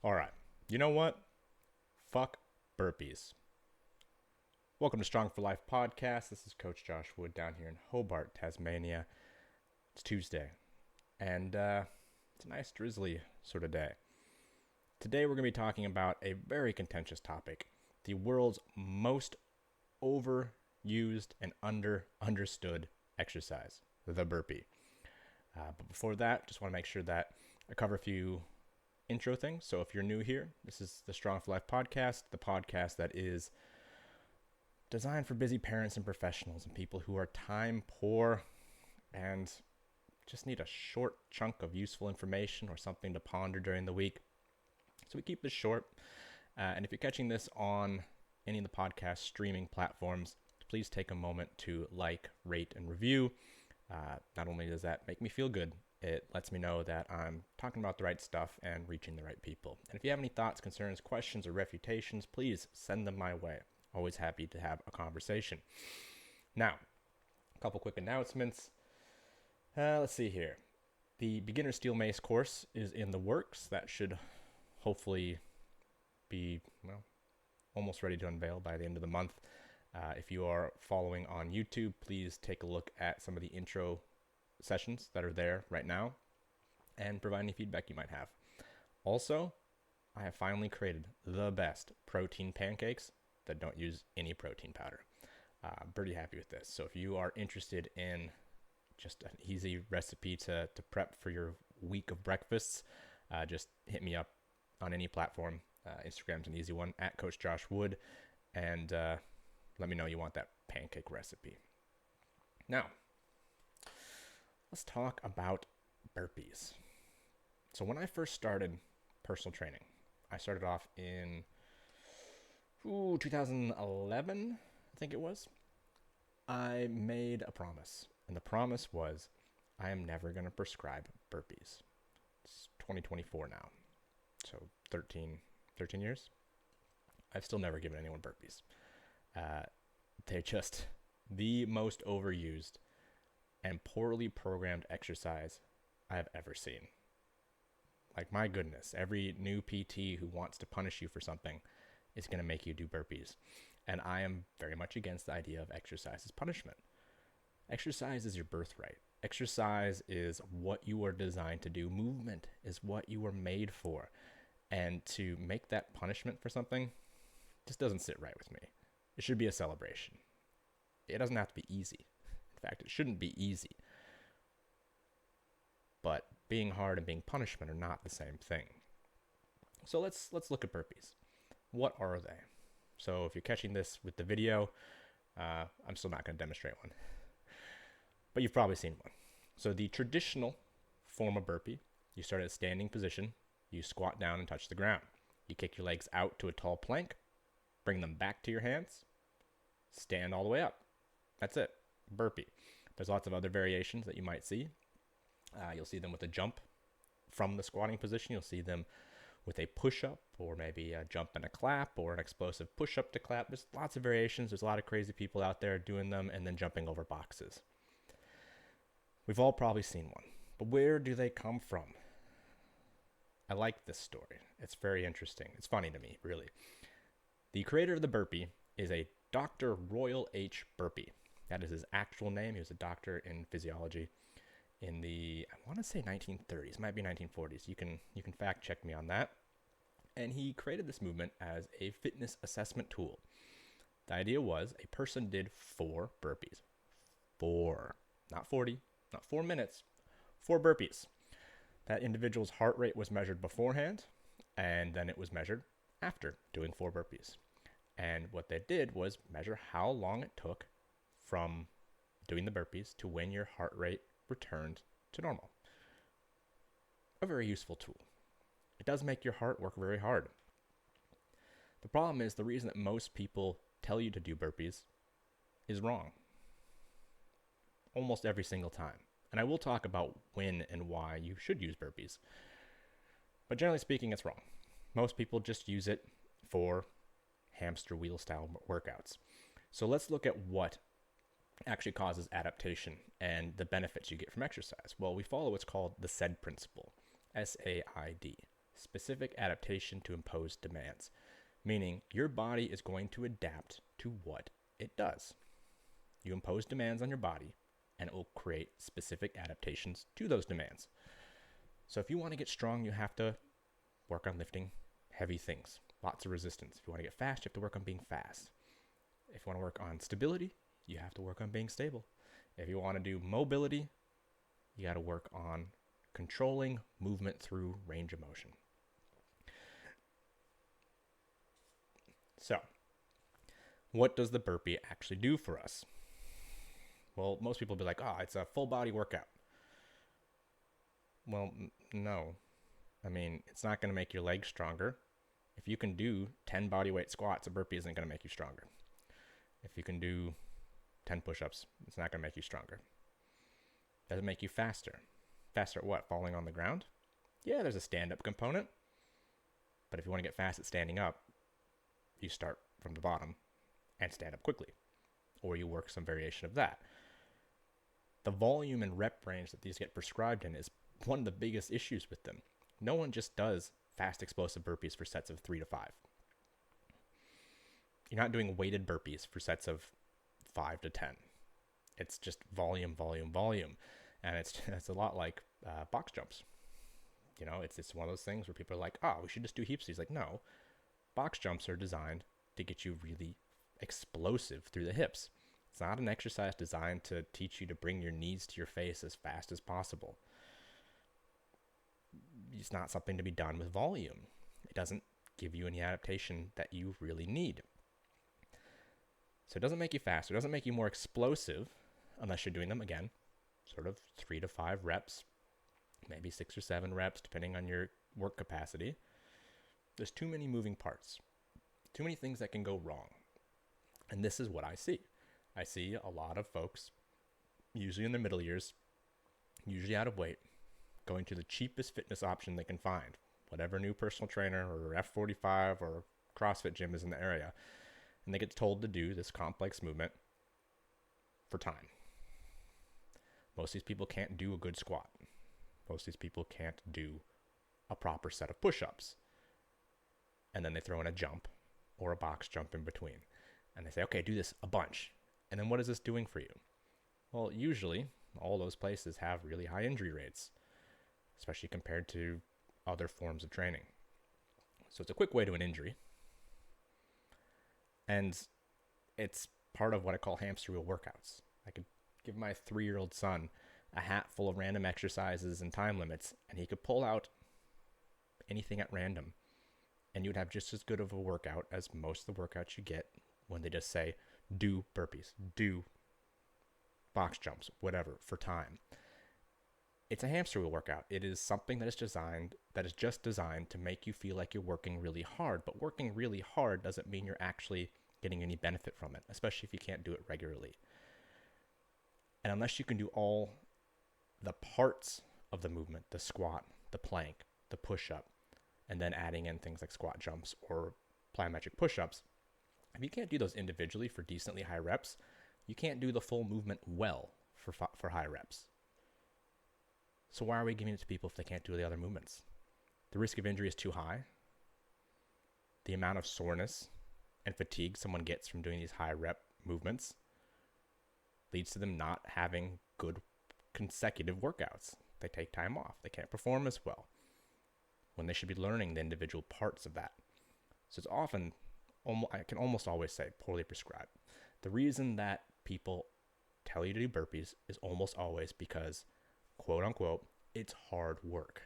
All right. You know what? Fuck burpees. Welcome to Strong for Life podcast. This is Coach Josh Wood down here in Hobart, Tasmania. It's Tuesday, and it's a nice drizzly sort of day. Today we're going to be talking about a very contentious topic, the world's most overused and understood exercise, the burpee. But before that, just want to make sure that I cover a few intro things. So if you're new here, this is the Strong for Life podcast, the podcast that is designed for busy parents and professionals and people who are time poor and just need a short chunk of useful information or something to ponder during the week. So we keep this short. And if you're catching this on any of the podcast streaming platforms, please take a moment to like, rate, and review. Not only does that make me feel good, it lets me know that I'm talking about the right stuff and reaching the right people. And if you have any thoughts, concerns, questions, or refutations, please send them my way. Always happy to have a conversation. Now, a couple quick announcements. Let's see here. The beginner steel mace course is in the works. That should hopefully be, almost ready to unveil by the end of the month. If you are following on YouTube, please take a look at some of the intro sessions that are there right now and provide any feedback you might have. Also, I have finally created the best protein pancakes that don't use any protein powder. I'm pretty happy with this. So if you are interested in just an easy recipe to prep for your week of breakfasts, just hit me up on any platform. Instagram's an easy one, at Coach Josh Wood, and let me know you want that pancake recipe. Now, let's talk about burpees. So when I first started personal training, I started off in 2011, I think it was. I made a promise, and the promise was I am never going to prescribe burpees. It's 2024 now, so 13 years. I've still never given anyone burpees. They're just the most overused and poorly programmed exercise I have ever seen. Like, my goodness, every new PT who wants to punish you for something is going to make you do burpees. And I am very much against the idea of exercise as punishment. Exercise is your birthright. Exercise is what you are designed to do. Movement is what you were made for. And to make that punishment for something just doesn't sit right with me. It should be a celebration. It doesn't have to be easy. In fact, it shouldn't be easy. But being hard and being punishment are not the same thing. So let's look at burpees. What are they? So if you're catching this with the video, I'm still not going to demonstrate one. But you've probably seen one. So the traditional form of burpee, you start at a standing position, you squat down and touch the ground. You kick your legs out to a tall plank, bring them back to your hands, stand all the way up. That's it. Burpee. There's lots of other variations that you might see. You'll see them with a jump from the squatting position. You'll see them with a push-up, or maybe a jump and a clap, or an explosive push-up to clap. There's lots of variations. There's a lot of crazy people out there doing them and then jumping over boxes. We've all probably seen one. But where do they come from? I like this story. It's very interesting. It's funny to me, really. The creator of the burpee is a Dr. Royal H. Burpee. That is his actual name. He was a doctor in physiology in the, I want to say 1930s, might be 1940s. You can fact check me on that. And he created this movement as a fitness assessment tool. The idea was a person did 4 burpees. 4, not 40, not 4 minutes, 4 burpees. That individual's heart rate was measured beforehand, and then it was measured after doing 4 burpees. And what they did was measure how long it took from doing the burpees to when your heart rate returned to normal. A very useful tool. It does make your heart work very hard. The problem is the reason that most people tell you to do burpees is wrong. Almost every single time. And I will talk about when and why you should use burpees. But generally speaking, it's wrong. Most people just use it for hamster wheel style workouts. So let's look at what actually causes adaptation and the benefits you get from exercise. Well, we follow what's called the SAID principle. SAID. specific adaptation to imposed demands, meaning your body is going to adapt to what it does. You impose demands on your body, and it will create specific adaptations to those demands. So if you want to get strong, you have to work on lifting heavy things, lots of resistance. If you want to get fast, you have to work on being fast. If you want to work on stability, you have to work on being stable. If you want to do mobility, you got to work on controlling movement through range of motion. So, what does the burpee actually do for us? Well, most people will be like, it's a full body workout. Well, no. I mean, it's not going to make your legs stronger. If you can do 10 body weight squats, a burpee isn't going to make you stronger. If you can do 10 push-ups, it's not going to make you stronger. Does it make you faster? Faster at what? Falling on the ground? Yeah, there's a stand-up component. But if you want to get fast at standing up, you start from the bottom and stand up quickly. Or you work some variation of that. The volume and rep range that these get prescribed in is one of the biggest issues with them. No one just does fast explosive burpees for sets of 3 to 5. You're not doing weighted burpees for sets of 5 to 10. It's just volume, volume, volume. And it's a lot like box jumps. You know, it's one of those things where people are like, we should just do heaps. He's like, no, box jumps are designed to get you really explosive through the hips. It's not an exercise designed to teach you to bring your knees to your face as fast as possible. It's not something to be done with volume. It doesn't give you any adaptation that you really need. So it doesn't make you faster. It doesn't make you more explosive unless you're doing them, again, sort of 3 to 5 reps, maybe 6 or 7 reps, depending on your work capacity. There's too many moving parts, too many things that can go wrong. And this is what I see. I see a lot of folks, usually in their middle years, usually out of weight, going to the cheapest fitness option they can find, whatever new personal trainer or F45 or CrossFit gym is in the area. And they get told to do this complex movement for time. Most of these people can't do a good squat. Most of these people can't do a proper set of push-ups. And then they throw in a jump or a box jump in between. And they say, okay, do this a bunch. And then what is this doing for you? Well, usually all those places have really high injury rates, especially compared to other forms of training. So it's a quick way to an injury. And it's part of what I call hamster wheel workouts. I could give my 3-year-old son a hat full of random exercises and time limits, and he could pull out anything at random. And you'd have just as good of a workout as most of the workouts you get when they just say, do burpees, do box jumps, whatever, for time. It's a hamster wheel workout. It is something that is just designed to make you feel like you're working really hard. But working really hard doesn't mean you're actually getting any benefit from it, especially if you can't do it regularly. And unless you can do all the parts of the movement, the squat, the plank, the push-up, and then adding in things like squat jumps or plyometric push-ups, if you can't do those individually for decently high reps, you can't do the full movement well for high reps. So why are we giving it to people if they can't do the other movements? The risk of injury is too high. The amount of soreness and fatigue someone gets from doing these high rep movements leads to them not having good consecutive workouts. They take time off. They can't perform as well when they should be learning the individual parts of that. So it's often, I can almost always say, poorly prescribed. The reason that people tell you to do burpees is almost always because, quote unquote, it's hard work.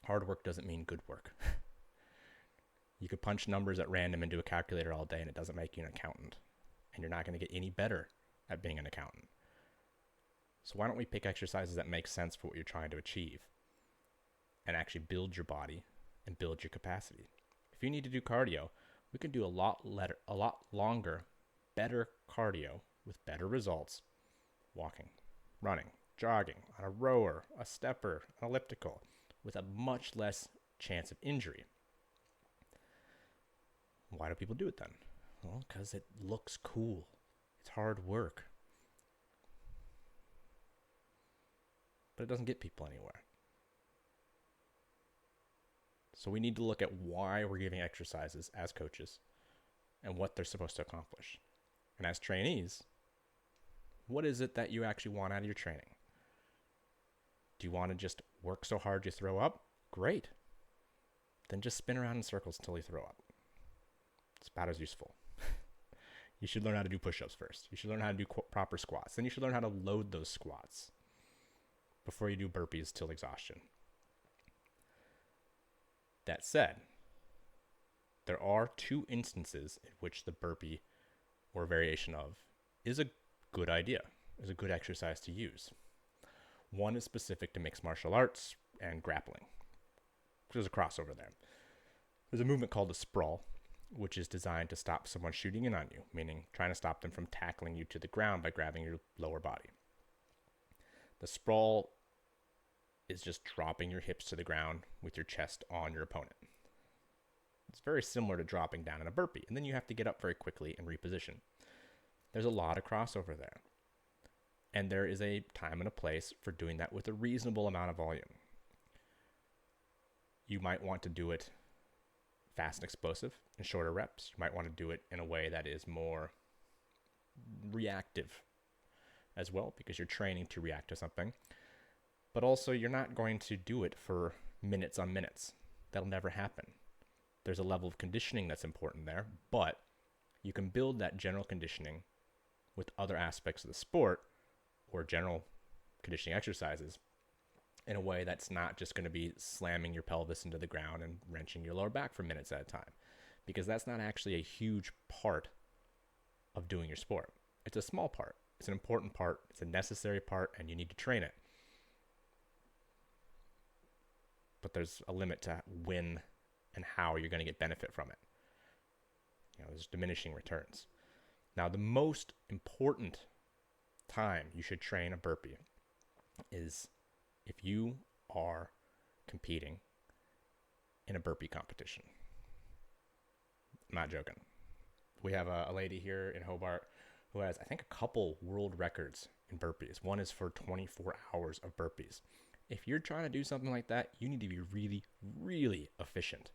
Hard work doesn't mean good work. You could punch numbers at random into a calculator all day and it doesn't make you an accountant. And you're not going to get any better at being an accountant. So why don't we pick exercises that make sense for what you're trying to achieve and actually build your body and build your capacity? If you need to do cardio, we can do a lot longer, better cardio with better results. Walking, running, jogging, on a rower, a stepper, an elliptical, with a much less chance of injury. Why do people do it then? Well, because it looks cool. It's hard work. But it doesn't get people anywhere. So we need to look at why we're giving exercises as coaches and what they're supposed to accomplish. And as trainees, what is it that you actually want out of your training? Do you want to just work so hard you throw up? Great. Then just spin around in circles until you throw up. It's about as useful. You should learn how to do push-ups first. You should learn how to do proper squats. Then you should learn how to load those squats before you do burpees till exhaustion. That said, there are 2 instances in which the burpee or variation of is a good idea, is a good exercise to use. One is specific to mixed martial arts and grappling. There's a crossover there. There's a movement called a sprawl, which is designed to stop someone shooting in on you, meaning trying to stop them from tackling you to the ground by grabbing your lower body. The sprawl is just dropping your hips to the ground with your chest on your opponent. It's very similar to dropping down in a burpee, and then you have to get up very quickly and reposition. There's a lot of crossover there. And there is a time and a place for doing that with a reasonable amount of volume. You might want to do it fast and explosive in shorter reps. You might want to do it in a way that is more reactive as well, because you're training to react to something. But also, you're not going to do it for minutes on minutes. That'll never happen. There's a level of conditioning that's important there, but you can build that general conditioning with other aspects of the sport or general conditioning exercises in a way that's not just going to be slamming your pelvis into the ground and wrenching your lower back for minutes at a time, because that's not actually a huge part of doing your sport. It's a small part. It's an important part. It's a necessary part, and you need to train it. But there's a limit to when and how you're going to get benefit from it. There's diminishing returns. Now, the most important time you should train a burpee is if you are competing in a burpee competition. I'm not joking. We have a lady here in Hobart who has, I think, a couple world records in burpees. One is for 24 hours of burpees. If you're trying to do something like that, you need to be really, really efficient.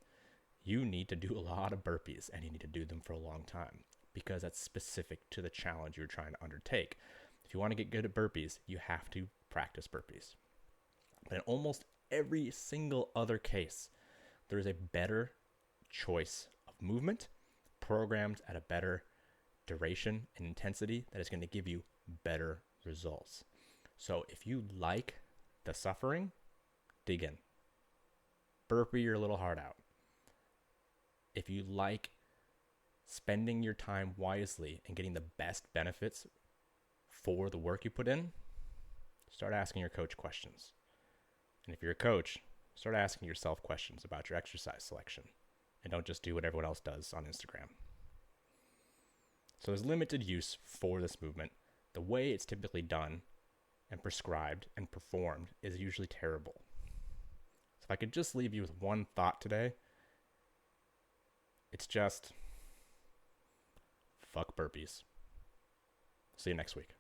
You need to do a lot of burpees, and you need to do them for a long time, because that's specific to the challenge you're trying to undertake. If you want to get good at burpees, you have to practice burpees. But in almost every single other case, there is a better choice of movement programmed at a better duration and intensity that is going to give you better results. So if you like the suffering, dig in. Burpee your little heart out. If you like spending your time wisely and getting the best benefits for the work you put in, start asking your coach questions. And if you're a coach, start asking yourself questions about your exercise selection. And don't just do what everyone else does on Instagram. So there's limited use for this movement. The way it's typically done and prescribed and performed is usually terrible. So if I could just leave you with one thought today, it's just fuck burpees. See you next week.